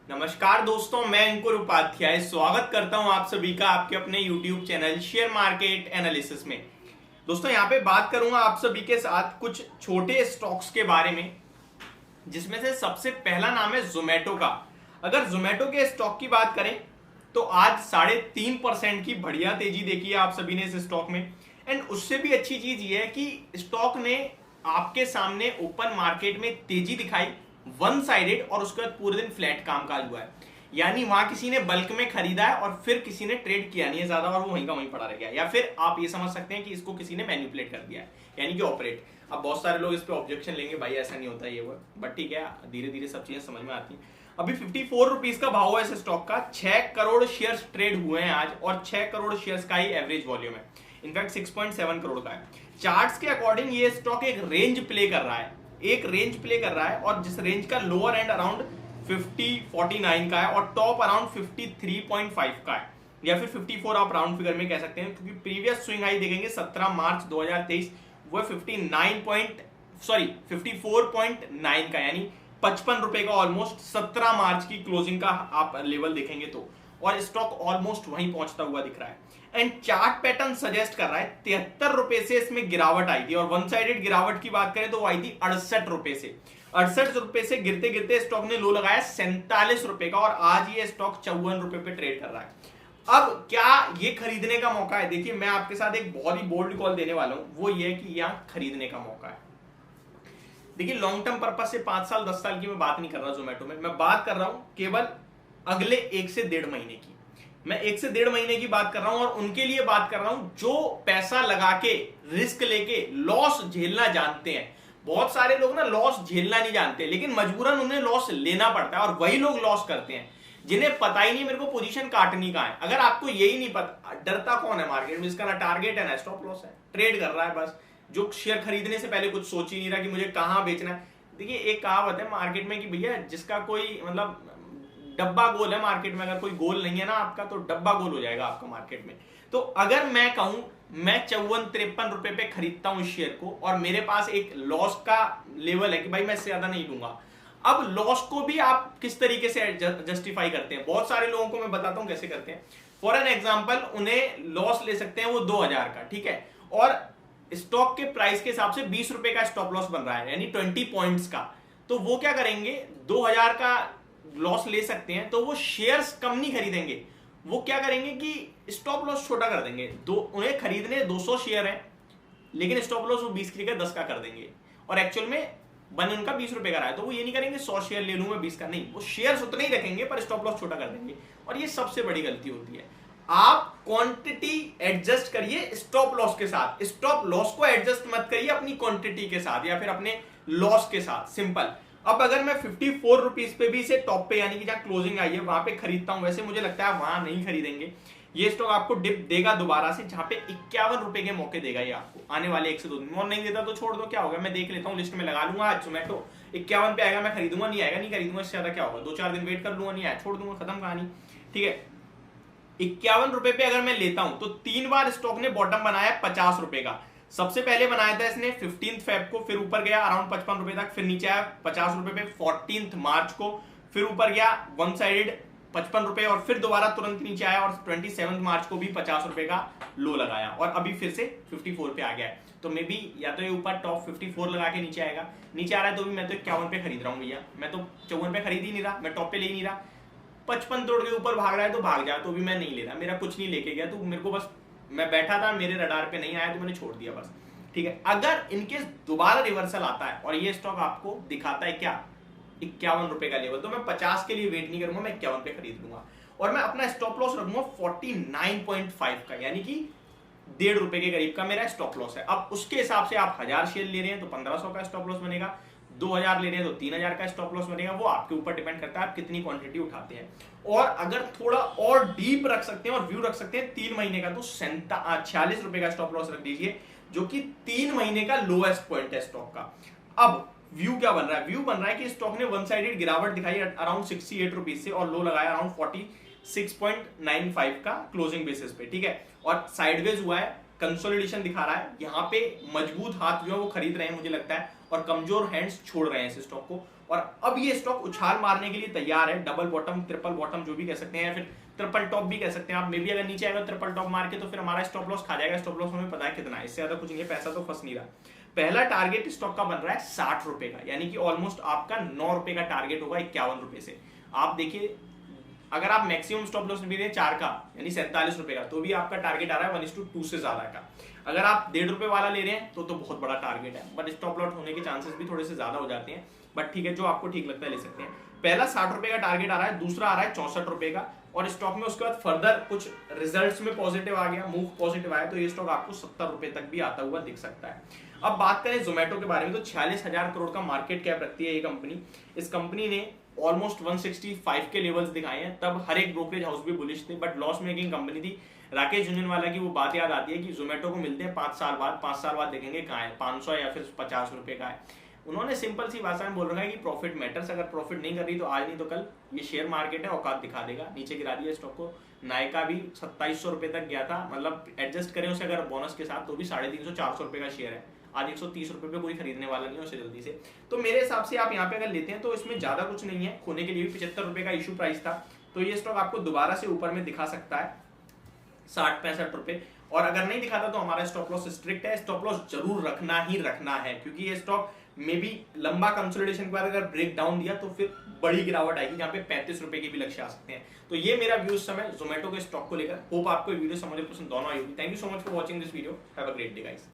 नमस्कार दोस्तों, मैं अंकुर उपाध्याय स्वागत करता हूं आप सभी का आपके अपने YouTube channel share market analysis में। दोस्तों यहां पे बात करूंगा आप सभी के साथ कुछ छोटे स्टॉक्स के बारे में, जिसमें से सबसे पहला नाम है जोमेटो का। अगर जोमेटो के स्टॉक की बात करें तो आज 3.5% की बढ़िया तेजी देखी है आप सभी ने इस स्टॉक में। एंड उससे भी अच्छी चीज ये है कि स्टॉक ने आपके सामने ओपन मार्केट में तेजी दिखाई वन साइडेड, और उसके बाद पूरे दिन फ्लैट कामकाज हुआ है। यानी वहां किसी ने बल्क में खरीदा है और फिर किसी ने ट्रेड किया नहीं है ज्यादा, और वो वहीं का वहीं पड़ा रह गया, या फिर आप ये समझ सकते हैं कि इसको किसी ने मैनिपुलेट कर दिया है, यानी कि ऑपरेट। अब बहुत सारे लोग इस पे ऑब्जेक्शन लेंगे, भाई ऐसा नहीं होता ये वो, बट ठीक है, धीरे धीरे सब चीजें समझ में आती हैं। अभी 54 रुपीज का भाव है इस स्टॉक का। 6 करोड़ शेयर्स ट्रेड हुए हैं आज, और 6 करोड़ शेयर्स का ही एवरेज वॉल्यूम है। इनफैक्ट 6.7 करोड़ का है। चार्ट्स के अकॉर्डिंग ये स्टॉक एक रेंज प्ले कर रहा है, और जिस रेंज का लोअर एंड अराउंड 50-49 का है और टॉप अराउंड 53.5 का है, या फिर 54 आप राउंड फिगर में कह सकते हैं, क्योंकि प्रीवियस स्विंग हाई देखेंगे 17 मार्च 2023, वो 54.9 का, यानी 55 रुपए का ऑलमोस्ट 17 मार्च की क्लोजिंग का आप लेवल देखेंगे तो, और स्टॉक ऑलमोस्ट वहीं पहुंचता हुआ दिख रहा है। एंड चार्ट पैटर्न सजेस्ट कर रहा है 73 रुपए से इसमें गिरावट आई थी, और वन साइडेड गिरावट की बात करें तो वो आई थी 68 रुपए से। 68 रुपए से गिरते गिरते स्टॉक ने लो लगाया 47 रुपए का, और आज ये स्टॉक 54 रुपए पे ट्रेड कर रहा है। अब क्या ये खरीदने का मौका है? देखिए, मैं आपके साथ एक बहुत ही बोल्ड कॉल देने वाला हूं, वो ये है कि यहां खरीदने का मौका है। देखिए, लॉन्ग टर्म पर्पज से 5 साल 10 साल की मैं बात नहीं कर रहा जोमेटो में, मैं बात कर रहा हूं केवल अगले 1 से 1.5 महीने की। मैं 1 से 1.5 महीने की बात कर रहा हूं, और उनके लिए बात कर रहा हूं जो पैसा लगा के रिस्क लेके लॉस झेलना जानते हैं। बहुत सारे लोग ना लॉस झेलना नहीं जानते, लेकिन मजबूरन उन्हें लॉस लेना पड़ता है, और वही लोग लॉस करते हैं जिन्हें पता ही नहीं मेरे को पोजीशन काटनी कहां है। अगर आपको यही नहीं पता, डरता कौन है मार्केट में? इसका ना टारगेट है ना स्टॉप लॉस है, ट्रेड कर रहा है बस, जो शेयर खरीदने से पहले कुछ सोच ही नहीं रहा कि मुझे कहां बेचना है। देखिए, एक कहावत है मार्केट में कि भैया जिसका कोई मतलब डब्बा गोल है मार्केट में, अगर कोई गोल नहीं है ना आपका, तो डब्बा गोल हो जाएगा आपका मार्केट में। तो अगर मैं कहूं मैं 54-53 रुपए पे खरीदता हूं इस शेयर को, और मेरे पास एक लॉस का लेवल है कि भाई मैं इससे ज्यादा नहीं लूंगा। अब लॉस को भी आप किस तरीके से जस्टिफाई करते हैं? बहुत सारे लोगों को मैं बताता हूं कैसे करते हैं। फॉर एन एग्जाम्पल, उन्हें लॉस ले सकते हैं वो 2000 का, ठीक है, और स्टॉक के प्राइस के हिसाब से 20 रुपए का स्टॉप लॉस बन रहा है, यानी 20 पॉइंट्स का। तो वो क्या करेंगे, 2000 का लॉस ले सकते हैं, तो वो शेयर्स कम नहीं खरीदेंगे, वो क्या करेंगे कि स्टॉप लॉस छोटा कर देंगे। उन्हें खरीदने 200 शेयर है, लेकिन स्टॉप लॉस वो 20 की जगह 10 का कर देंगे, और एक्चुअल में बन उनका 20 रुपए का रहा है। तो वो ये नहीं करेंगे 100 शेयर ले लूं मैं 20 का, नहीं, वो शेयर्स उतने ही रखेंगे पर स्टॉप लॉस छोटा कर देंगे। और ये सबसे बड़ी गलती होती है। आप क्वांटिटी एडजस्ट करिए स्टॉप लॉस के साथ, स्टॉप लॉस को एडजस्ट मत करिए अपनी क्वांटिटी के साथ या फिर अपने लॉस के साथ, सिंपल। अब अगर मैं 54 रुपीज पे भी इसे टॉप पे, यानी कि जहां क्लोजिंग आई है वहां पे खरीदता हूं, वैसे मुझे लगता है वहां नहीं खरीदेंगे। ये स्टॉक आपको डिप देगा दोबारा से, जहां पे 51 रुपए के मौके देगा ये आपको आने वाले 1 से 2 दिन में, और नहीं देता तो छोड़ दो, क्या होगा, मैं देख लेता हूँ, लिस्ट में लगा लूंगा आज जोमेटो 51 पे आएगा मैं खरीदूंगा, नहीं आएगा नहीं खरीदूंगा, इससे ज्यादा क्या होगा, 2-4 दिन वेट कर लूंगा, नहीं आया छोड़ दूंगा, खत्म कहानी, ठीक है। 51 रुपए पे अगर मैं लेता हूं तो 3 बार स्टॉक ने बॉटम बनाया 50 रुपए का। सबसे पहले बनाया था इसने 15 फेब को, फिर ऊपर गया अराउंड 55 रुपए तक, फिर नीचे आया 50 रुपए पे 14 मार्च को, फिर ऊपर गया वन साइडेड 55 रुपए, और फिर दोबारा तुरंत नीचे आया और 27 मार्च को भी 50 रुपए का लो लगाया, और अभी फिर से 54 पे आ गया है। तो मे बी या तो ये ऊपर टॉप 54 लगा के नीचे आएगा, नीचे आ रहा है तो भी मैं तो 51 पे खरीद रहा हूँ भैया, मैं तो 54 पे खरीद ही नहीं रहा, मैं टॉप पे ले ही नहीं रहा। 55 तोड़ के ऊपर भाग रहा है तो भाग जाए, तो भी मैं नहीं ले रहा, मेरा कुछ नहीं लेके गया, तो मेरे को बस, मैं बैठा था मेरे रडार पे नहीं आया तो मैंने छोड़ दिया बस, ठीक है। अगर इनकेस दोबारा रिवर्सल आता है और ये स्टॉक आपको दिखाता है क्या 51 रुपए का लेवल, तो मैं 50 के लिए वेट नहीं करूंगा, मैं 51 पे खरीद लूंगा, और मैं अपना स्टॉप लॉस रखूंगा 49.5 का, यानी कि 1.5 रुपए के करीब का मेरा स्टॉप लॉस है। अब उसके हिसाब से आप 1000 शेयर ले रहे हैं तो 1500 का स्टॉप लॉस बनेगा, 2000 ले रहे हैं तो 3000 का स्टॉप लॉस बनेगा, वो आपके ऊपर डिपेंड करता है आप कितनी क्वांटिटी उठाते हैं। और अगर थोड़ा और डीप रख सकते हैं और व्यू रख सकते हैं 3 महीने का, तो 46 रुपए का स्टॉप लॉस रख दीजिए, जो कि 3 महीने का लोएस्ट पॉइंट है स्टॉक का। अब व्यू क्या बन रहा है? व्यू बन रहा है कि स्टॉक ने वन साइडेड गिरावट दिखाई अराउंड 68 रुपीज से, और लो लगाया अराउंड 46.95 का क्लोजिंग बेसिस पे, ठीक है, और साइडवेज हुआ है, कंसोलिडेशन दिखा रहा है, यहाँ पे मजबूत हाथ जो है वो खरीद रहे हैं मुझे लगता है, और कमजोर हैंड्स छोड़ रहे हैं इस स्टॉक को। और अब ये स्टॉक उछाल मारने के लिए तैयार है, डबल बॉटम, ट्रिपल बॉटम जो भी कह सकते हैं, या फिर ट्रिपल टॉप भी कह सकते हैं आप। मे बी अगर नीचे आएगा ट्रिपल टॉप मार के तो फिर हमारा स्टॉप लॉस खा जाएगा। स्टॉप लॉस हमें पता है कितना है, इससे ज्यादा कुछ नहीं है, पैसा तो फंस नहीं रहा। पहला टारगेट स्टॉक का बन रहा है 60 रुपए का, यानी कि ऑलमोस्ट आपका 9 रुपए का टारगेट होगा 51 रुपए से। आप देखिए अगर आप मैक्सिमम स्टॉप लॉस भी दें 4 का यानी 47 रुपए का, तो भी आपका टारगेट आ रहा है 1:2 से ज्यादा का। अगर आप 1.5 रुपए वाला ले रहे हैं तो बहुत बड़ा टारगेट है, बट स्टॉप लॉस होने के चांसेस भी थोड़े से ज्यादा हो जाते हैं, बट ठीक है, जो आपको ठीक लगता है ले सकते हैं। पहला 60 रुपए का टारगेट आ रहा है, दूसरा आ रहा है 64 रुपए का, और स्टॉक में उसके बाद फर्दर कुछ रिजल्ट्स में पॉजिटिव आ गया, मूव पॉजिटिव आया, तो ये स्टॉक आपको 70 रुपए तक भी आता हुआ दिख सकता है। अब बात करें जोमेटो के बारे में, तो 46,000 करोड़ का मार्केट कैप रखती है ये कंपनी। इस कंपनी ने ऑलमोस्ट 165 के लेवल्स दिखाए हैं, तब हर एक ब्रोकरेज हाउस भी बुलिश थे, बट लॉस मेकिंग कंपनी थी। राकेश झुनझुनवाला की वो बात याद आती है कि जोमेटो को मिलते हैं 5 साल बाद, 5 साल बाद देखेंगे कहाँ है, 500 या फिर 50 रुपए का है। उन्होंने सिंपल सी भाषा में बोल रखा है कि प्रॉफिट मैटर्स, अगर प्रॉफिट नहीं कर रही तो आज नहीं तो कल ये शेयर मार्केट है, औकात दिखा देगा। नीचे गिरा दिया स्टॉक को। नायका भी 2700 रुपए तक गया था, मतलब एडजस्ट करें उसे अगर बोनस के साथ तो भी 350-400 रुपए का शेयर है। आज 130 रुपए पे कोई खरीदने वाला नहीं है उसे जल्दी से। तो मेरे हिसाब से आप यहाँ पे अगर लेते हैं तो इसमें ज्यादा कुछ नहीं है, खोने के लिए भी 75 रुपए का इशू प्राइस था, तो ये स्टॉक आपको दोबारा से ऊपर में दिखा सकता है 60-65 रुपए। और अगर नहीं दिखाता तो हमारा स्टॉप लॉस स्ट्रिक्ट है, स्टॉप लॉस जरूर रखना ही रखना है, क्योंकि ये स्टॉक में भी लंबा कंसोलिडेशन के बाद अगर ब्रेक डाउन दिया तो फिर बड़ी गिरावट आएगी, जहां पे 35 रुपए के भी लक्ष्य आ सकते हैं। तो ये मेरा व्यू इस समय जोमेटो के स्टॉक को लेकर। होप आपको वीडियो समझ पसंद दोनों आई होगी। Thank you so much for watching this video. Have a great day guys.